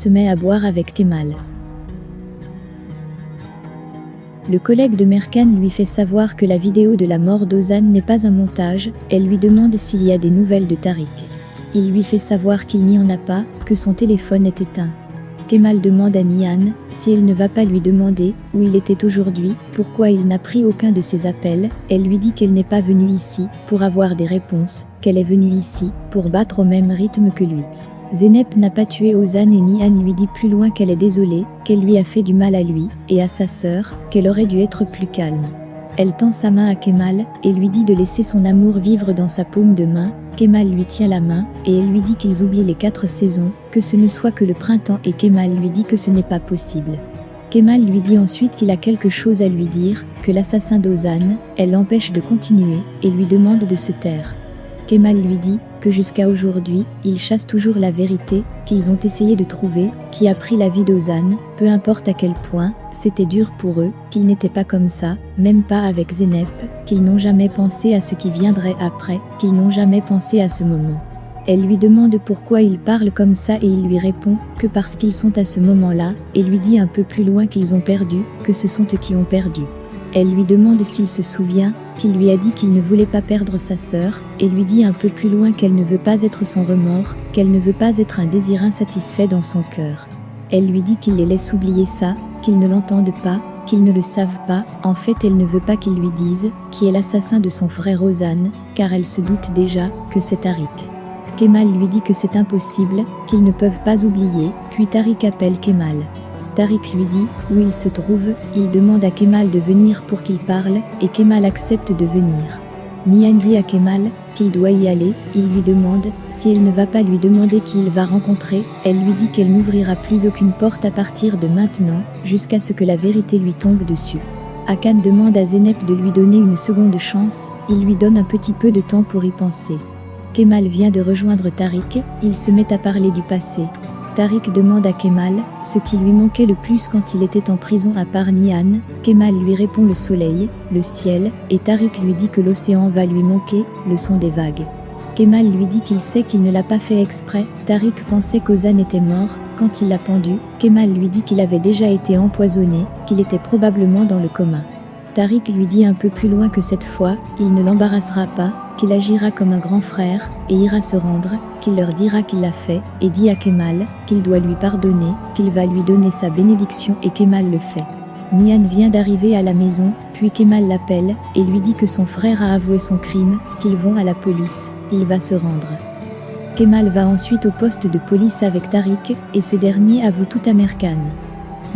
se met à boire avec Kemal. Le collègue de Merkan lui fait savoir que la vidéo de la mort d'Ozan n'est pas un montage. Elle lui demande s'il y a des nouvelles de Tariq. Il lui fait savoir qu'il n'y en a pas, que son téléphone est éteint. Kemal demande à Nihan si elle ne va pas lui demander où il était aujourd'hui, pourquoi il n'a pris aucun de ses appels. Elle lui dit qu'elle n'est pas venue ici pour avoir des réponses, qu'elle est venue ici pour battre au même rythme que lui. Zeynep n'a pas tué Ozan et Nihan lui dit plus loin qu'elle est désolée, qu'elle lui a fait du mal à lui et à sa sœur, qu'elle aurait dû être plus calme. Elle tend sa main à Kemal et lui dit de laisser son amour vivre dans sa paume de main. Kemal lui tient la main et elle lui dit qu'ils oublient les 4 saisons, que ce ne soit que le printemps et Kemal lui dit que ce n'est pas possible. Kemal lui dit ensuite qu'il a quelque chose à lui dire, que l'assassin d'Ozan, elle l'empêche de continuer et lui demande de se taire. Kemal lui dit que jusqu'à aujourd'hui, ils chassent toujours la vérité qu'ils ont essayé de trouver, qui a pris la vie d'Ozan, peu importe à quel point, c'était dur pour eux, qu'ils n'étaient pas comme ça, même pas avec Zeynep, qu'ils n'ont jamais pensé à ce qui viendrait après, qu'ils n'ont jamais pensé à ce moment. Elle lui demande pourquoi il parle comme ça et il lui répond que parce qu'ils sont à ce moment-là, et lui dit un peu plus loin qu'ils ont perdu, que ce sont eux qui ont perdu. Elle lui demande s'il se souvient, qu'il lui a dit qu'il ne voulait pas perdre sa sœur, et lui dit un peu plus loin qu'elle ne veut pas être son remords, qu'elle ne veut pas être un désir insatisfait dans son cœur. Elle lui dit qu'il les laisse oublier ça, qu'ils ne l'entendent pas, qu'ils ne le savent pas. En fait, elle ne veut pas qu'ils lui disent qui est l'assassin de son frère Ozan, car elle se doute déjà que c'est Tariq. Kemal lui dit que c'est impossible, qu'ils ne peuvent pas oublier, puis Tariq appelle Kemal. Tariq lui dit où il se trouve, il demande à Kemal de venir pour qu'il parle, et Kemal accepte de venir. Nihan dit à Kemal qu'il doit y aller, il lui demande si elle ne va pas lui demander qui il va rencontrer, elle lui dit qu'elle n'ouvrira plus aucune porte à partir de maintenant, jusqu'à ce que la vérité lui tombe dessus. Hakan demande à Zeynep de lui donner une seconde chance, il lui donne un petit peu de temps pour y penser. Kemal vient de rejoindre Tariq, il se met à parler du passé. Tariq demande à Kemal ce qui lui manquait le plus quand il était en prison à part Nihan. Kemal lui répond le soleil, le ciel, et Tariq lui dit que l'océan va lui manquer, le son des vagues. Kemal lui dit qu'il sait qu'il ne l'a pas fait exprès. Tariq pensait qu'Ozan était mort quand il l'a pendu. Kemal lui dit qu'il avait déjà été empoisonné, qu'il était probablement dans le coma. Tariq lui dit un peu plus loin que cette fois, il ne l'embarrassera pas, qu'il agira comme un grand frère, et ira se rendre, qu'il leur dira qu'il l'a fait, et dit à Kemal qu'il doit lui pardonner, qu'il va lui donner sa bénédiction et Kemal le fait. Nihan vient d'arriver à la maison, puis Kemal l'appelle, et lui dit que son frère a avoué son crime, qu'ils vont à la police, il va se rendre. Kemal va ensuite au poste de police avec Tariq, et ce dernier avoue tout à Merkan.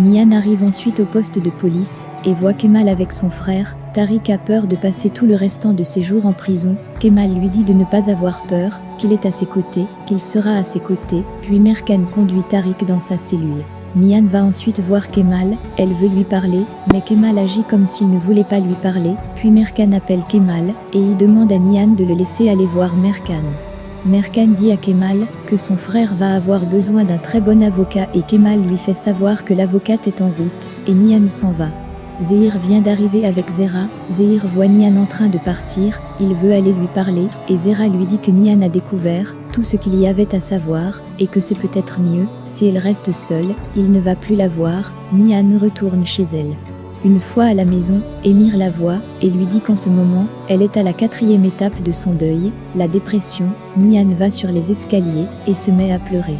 Nihan arrive ensuite au poste de police, et voit Kemal avec son frère. Tariq a peur de passer tout le restant de ses jours en prison. Kemal lui dit de ne pas avoir peur, qu'il est à ses côtés, qu'il sera à ses côtés, puis Merkan conduit Tariq dans sa cellule. Nihan va ensuite voir Kemal, elle veut lui parler, mais Kemal agit comme s'il ne voulait pas lui parler, puis Merkan appelle Kemal, et il demande à Nihan de le laisser aller voir Merkan. Merkan dit à Kemal que son frère va avoir besoin d'un très bon avocat et Kemal lui fait savoir que l'avocate est en route, et Nihan s'en va. Zehir vient d'arriver avec Zehra, Zehir voit Nihan en train de partir, il veut aller lui parler, et Zehra lui dit que Nihan a découvert tout ce qu'il y avait à savoir, et que c'est peut-être mieux, si elle reste seule, il ne va plus la voir. Nihan retourne chez elle. Une fois à la maison, Émir la voit et lui dit qu'en ce moment, elle est à la 4e étape de son deuil, la dépression. Nihan va sur les escaliers et se met à pleurer.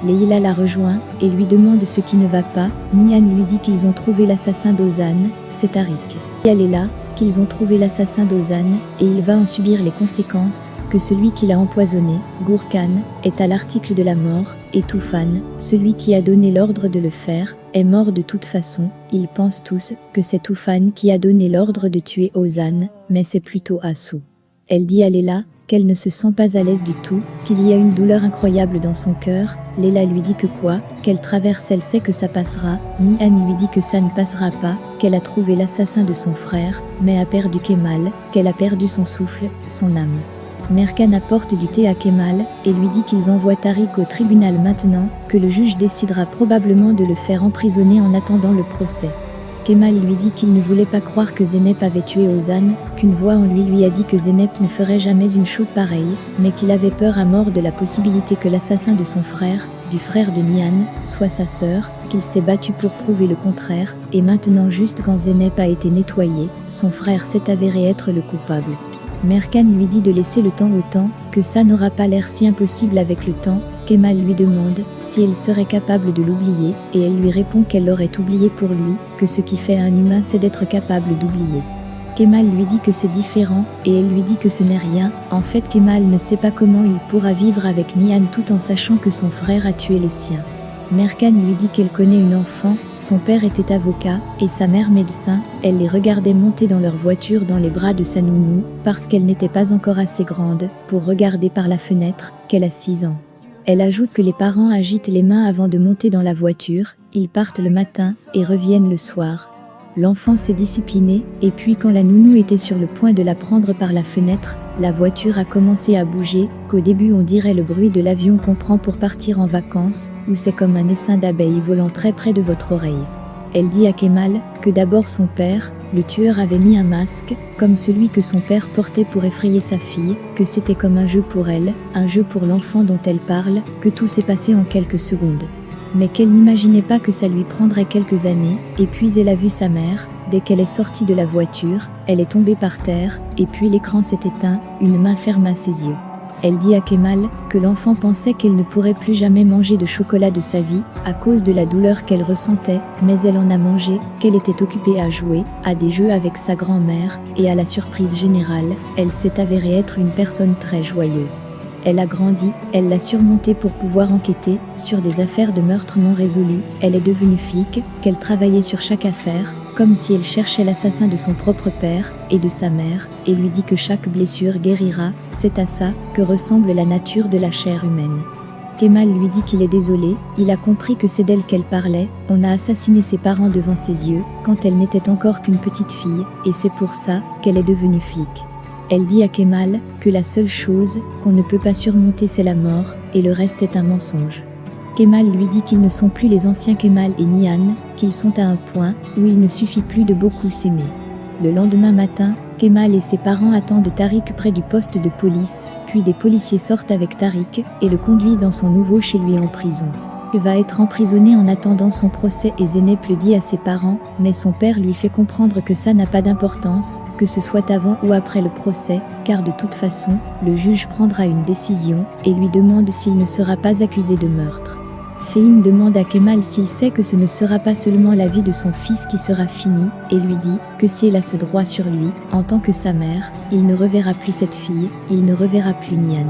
Leïla la rejoint et lui demande ce qui ne va pas. Nihan lui dit qu'ils ont trouvé l'assassin d'Ozan, c'est Tariq. Elle est là, qu'ils ont trouvé l'assassin d'Ozan et il va en subir les conséquences, que celui qui l'a empoisonné, Gourkan, est à l'article de la mort, et Toufan, celui qui a donné l'ordre de le faire, est mort de toute façon. Ils pensent tous que c'est Toufan qui a donné l'ordre de tuer Ozan, mais c'est plutôt Assou. Elle dit à Leïla qu'elle ne se sent pas à l'aise du tout, qu'il y a une douleur incroyable dans son cœur. Leïla lui dit que quoi, qu'elle traverse, elle sait que ça passera. Nihan lui dit que ça ne passera pas, qu'elle a trouvé l'assassin de son frère, mais a perdu Kemal, qu'elle a perdu son souffle, son âme. Merkan apporte du thé à Kemal et lui dit qu'ils envoient Tariq au tribunal maintenant, que le juge décidera probablement de le faire emprisonner en attendant le procès. Kemal lui dit qu'il ne voulait pas croire que Zeynep avait tué Ozan, qu'une voix en lui a dit que Zeynep ne ferait jamais une chose pareille, mais qu'il avait peur à mort de la possibilité que l'assassin de son frère du frère de Nihan, soit sa sœur, qu'il s'est battu pour prouver le contraire, et maintenant juste quand Zeynep a été nettoyé, son frère s'est avéré être le coupable. Merkan lui dit de laisser le temps au temps, que ça n'aura pas l'air si impossible avec le temps. Kemal lui demande si elle serait capable de l'oublier, et elle lui répond qu'elle l'aurait oublié pour lui, que ce qui fait un humain c'est d'être capable d'oublier. Kemal lui dit que c'est différent, et elle lui dit que ce n'est rien. En fait, Kemal ne sait pas comment il pourra vivre avec Nihan tout en sachant que son frère a tué le sien. Merkan lui dit qu'elle connaît une enfant, son père était avocat, et sa mère médecin. Elle les regardait monter dans leur voiture dans les bras de sa nounou, parce qu'elle n'était pas encore assez grande pour regarder par la fenêtre, qu'elle a 6 ans. Elle ajoute que les parents agitent les mains avant de monter dans la voiture, ils partent le matin et reviennent le soir. L'enfant s'est discipliné, et puis quand la nounou était sur le point de la prendre par la fenêtre, la voiture a commencé à bouger, qu'au début on dirait le bruit de l'avion qu'on prend pour partir en vacances, ou c'est comme un essaim d'abeilles volant très près de votre oreille. Elle dit à Kemal que d'abord son père, le tueur, avait mis un masque, comme celui que son père portait pour effrayer sa fille, que c'était comme un jeu pour elle, un jeu pour l'enfant dont elle parle, que tout s'est passé en quelques secondes. Mais qu'elle n'imaginait pas que ça lui prendrait quelques années, et puis elle a vu sa mère, dès qu'elle est sortie de la voiture, elle est tombée par terre, et puis l'écran s'est éteint, une main ferma ses yeux. Elle dit à Kemal que l'enfant pensait qu'elle ne pourrait plus jamais manger de chocolat de sa vie, à cause de la douleur qu'elle ressentait, mais elle en a mangé, qu'elle était occupée à jouer, à des jeux avec sa grand-mère, et à la surprise générale, elle s'est avérée être une personne très joyeuse. Elle a grandi, elle l'a surmonté pour pouvoir enquêter sur des affaires de meurtre non résolues, elle est devenue flic, qu'elle travaillait sur chaque affaire, comme si elle cherchait l'assassin de son propre père et de sa mère, et lui dit que chaque blessure guérira, c'est à ça que ressemble la nature de la chair humaine. Kemal lui dit qu'il est désolé, il a compris que c'est d'elle qu'elle parlait, on a assassiné ses parents devant ses yeux, quand elle n'était encore qu'une petite fille, et c'est pour ça qu'elle est devenue flic. Elle dit à Kemal que la seule chose qu'on ne peut pas surmonter c'est la mort, et le reste est un mensonge. Kemal lui dit qu'ils ne sont plus les anciens Kemal et Nihan, qu'ils sont à un point où il ne suffit plus de beaucoup s'aimer. Le lendemain matin, Kemal et ses parents attendent Tariq près du poste de police, puis des policiers sortent avec Tariq et le conduisent dans son nouveau chez lui en prison. Il va être emprisonné en attendant son procès et Zeynep le dit à ses parents, mais son père lui fait comprendre que ça n'a pas d'importance, que ce soit avant ou après le procès, car de toute façon, le juge prendra une décision et lui demande s'il ne sera pas accusé de meurtre. Fehim demande à Kemal s'il sait que ce ne sera pas seulement la vie de son fils qui sera finie, et lui dit que si elle a ce droit sur lui, en tant que sa mère, il ne reverra plus cette fille, il ne reverra plus Nihan.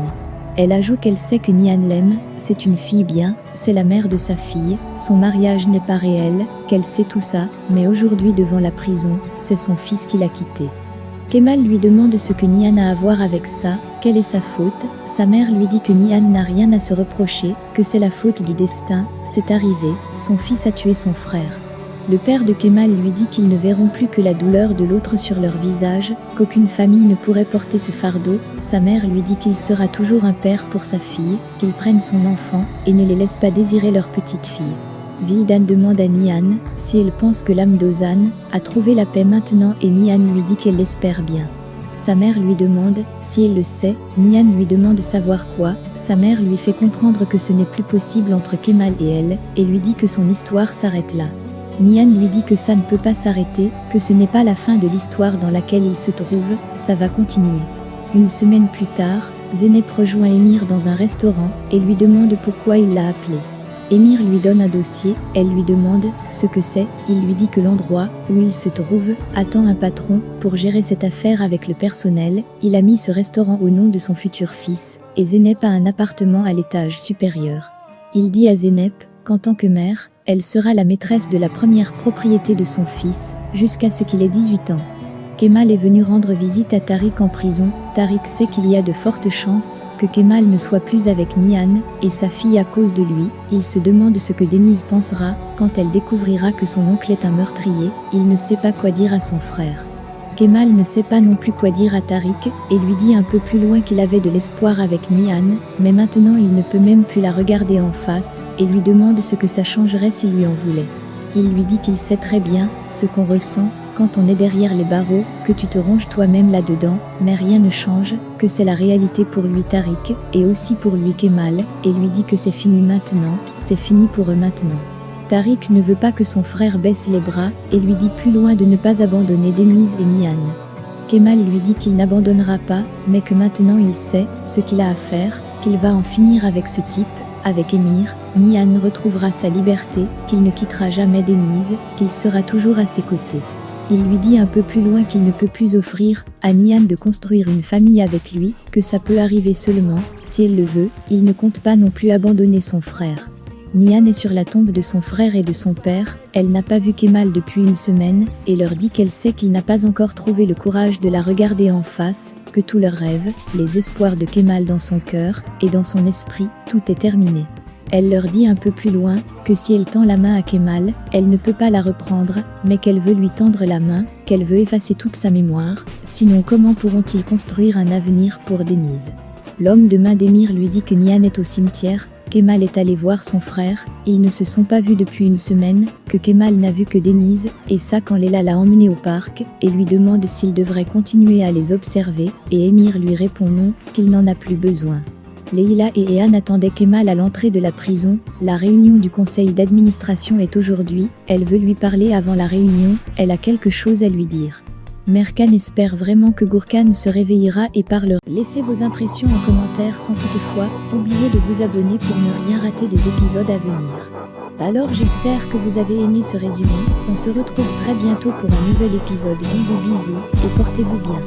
Elle ajoute qu'elle sait que Nihan l'aime, c'est une fille bien, c'est la mère de sa fille, son mariage n'est pas réel, qu'elle sait tout ça, mais aujourd'hui devant la prison, c'est son fils qui l'a quitté. Kemal lui demande ce que Nihan a à voir avec ça, quelle est sa faute. Sa mère lui dit que Nihan n'a rien à se reprocher, que c'est la faute du destin, c'est arrivé, son fils a tué son frère. Le père de Kemal lui dit qu'ils ne verront plus que la douleur de l'autre sur leur visage, qu'aucune famille ne pourrait porter ce fardeau. Sa mère lui dit qu'il sera toujours un père pour sa fille, qu'il prenne son enfant et ne les laisse pas désirer leur petite fille. Vildan demande à Nihan si elle pense que l'âme d'Ozan a trouvé la paix maintenant et Nihan lui dit qu'elle l'espère bien. Sa mère lui demande si elle le sait, Nihan lui demande de savoir quoi, sa mère lui fait comprendre que ce n'est plus possible entre Kemal et elle, et lui dit que son histoire s'arrête là. Nihan lui dit que ça ne peut pas s'arrêter, que ce n'est pas la fin de l'histoire dans laquelle il se trouve, ça va continuer. Une semaine plus tard, Zeynep rejoint Emir dans un restaurant et lui demande pourquoi il l'a appelé. Emir lui donne un dossier, elle lui demande ce que c'est, il lui dit que l'endroit où il se trouve attend un patron pour gérer cette affaire avec le personnel, il a mis ce restaurant au nom de son futur fils, et Zeynep a un appartement à l'étage supérieur. Il dit à Zeynep qu'en tant que mère, elle sera la maîtresse de la première propriété de son fils, jusqu'à ce qu'il ait 18 ans. Kemal est venu rendre visite à Tariq en prison. Tariq sait qu'il y a de fortes chances que Kemal ne soit plus avec Nihan et sa fille à cause de lui. Il se demande ce que Denise pensera quand elle découvrira que son oncle est un meurtrier. Il ne sait pas quoi dire à son frère. Kemal ne sait pas non plus quoi dire à Tariq et lui dit un peu plus loin qu'il avait de l'espoir avec Nihan, mais maintenant il ne peut même plus la regarder en face et lui demande ce que ça changerait s'il lui en voulait. Il lui dit qu'il sait très bien ce qu'on ressent quand on est derrière les barreaux, que tu te ronges toi-même là-dedans, mais rien ne change, que c'est la réalité pour lui Tariq, et aussi pour lui Kemal, et lui dit que c'est fini maintenant, c'est fini pour eux maintenant. Tariq ne veut pas que son frère baisse les bras, et lui dit plus loin de ne pas abandonner Denise et Nihan. Kemal lui dit qu'il n'abandonnera pas, mais que maintenant il sait ce qu'il a à faire, qu'il va en finir avec ce type, avec Émir. Nihan retrouvera sa liberté, qu'il ne quittera jamais Denise, qu'il sera toujours à ses côtés. Il lui dit un peu plus loin qu'il ne peut plus offrir à Nihan de construire une famille avec lui, que ça peut arriver seulement, si elle le veut, il ne compte pas non plus abandonner son frère. Nihan est sur la tombe de son frère et de son père, elle n'a pas vu Kemal depuis une semaine, et leur dit qu'elle sait qu'il n'a pas encore trouvé le courage de la regarder en face, que tous leurs rêves, les espoirs de Kemal dans son cœur, et dans son esprit, tout est terminé. Elle leur dit un peu plus loin, que si elle tend la main à Kemal, elle ne peut pas la reprendre, mais qu'elle veut lui tendre la main, qu'elle veut effacer toute sa mémoire, sinon comment pourront-ils construire un avenir pour Denise? L'homme de main d'Émir lui dit que Nihan est au cimetière, Kemal est allé voir son frère, ils ne se sont pas vus depuis une semaine, que Kemal n'a vu que Denise, et ça quand Leila l'a emmené au parc, et lui demande s'il devrait continuer à les observer, et Émir lui répond non, qu'il n'en a plus besoin. Leila et Ehan attendaient Kemal à l'entrée de la prison, la réunion du conseil d'administration est aujourd'hui, elle veut lui parler avant la réunion, elle a quelque chose à lui dire. Merkan espère vraiment que Gurkan se réveillera et parlera. Laissez vos impressions en commentaire sans toutefois oublier de vous abonner pour ne rien rater des épisodes à venir. Alors j'espère que vous avez aimé ce résumé, on se retrouve très bientôt pour un nouvel épisode. Bisous bisous et portez-vous bien.